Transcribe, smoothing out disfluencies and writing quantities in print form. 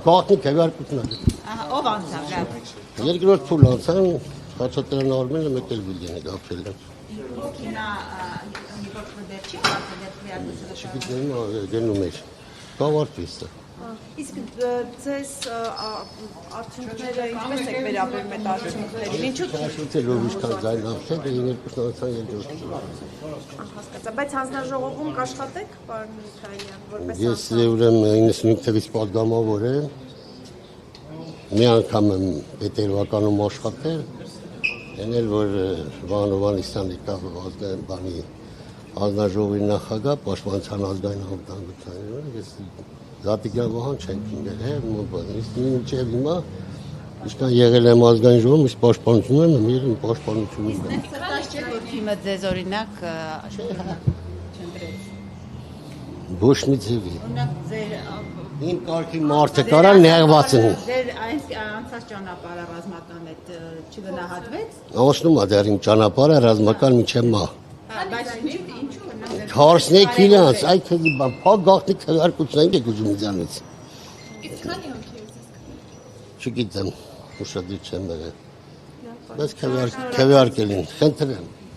գաղտնի քվեարկություն ա։ Ով անցավ լավ։ Երկրորդ փուլ անցան, խաչատրյան Արմենը մեկ էլ Վիլյանը գապել է։ Հիմա նիվոց դեր չի, դեր քվեարկությունը։ Չգիտեմ, գնում էր։ Կավարտվի սա։ Իսկ ձեզ արդյունքները ինչպես եք վերաբերում այդ արդյունքներին։ Ինչու՞ Շուտելով ինչքան ձայն ապսել, 2 անցան երկրորդ։ հասկացա, բայց հանձնաժողովում կաշխատեք, պարոն Միքայելյան, որպես Ես ուրեմն 95 թվականից պատգամավոր եմ։ Մի անգամ եմ պետերվականում աշխատել, ենել որ Վանովանիսյան եկավ բանի հանձնաժողովի նախագահ, պաշտպանության ազգային անվտանգության, ես Զատիկյան Վահան չենք ինգել, մինչև հիմա ինչքան եղել եմ ազգային ժողովում, իսկ պաշտպանություն եմ, իմ պաշտպանությունում եմ։ Սրտաշ չէ, որ թիմը ձեզ օրինակ չընտրեց։ Ոչ մի ձևի։ Օրինակ ձեր Իմ կարգի մարդը կարա նեղված են։ Ձեր անցած ճանապարհը ռազմական այդ չգնահատվեց։ Անցնում է դեռ իմ ճանապարհը ռազմական միջև մահ։ Բայց ինչու 43 իրանց, այդ փակ գաղտնի քվեարկություն եք ուզում ինձանից։ Իսկ քանի հոգի է ձեզ։ Չգիտեմ, ուշադրություն չեմ եղել։ Բայց քվեարկել են, խնդրեմ։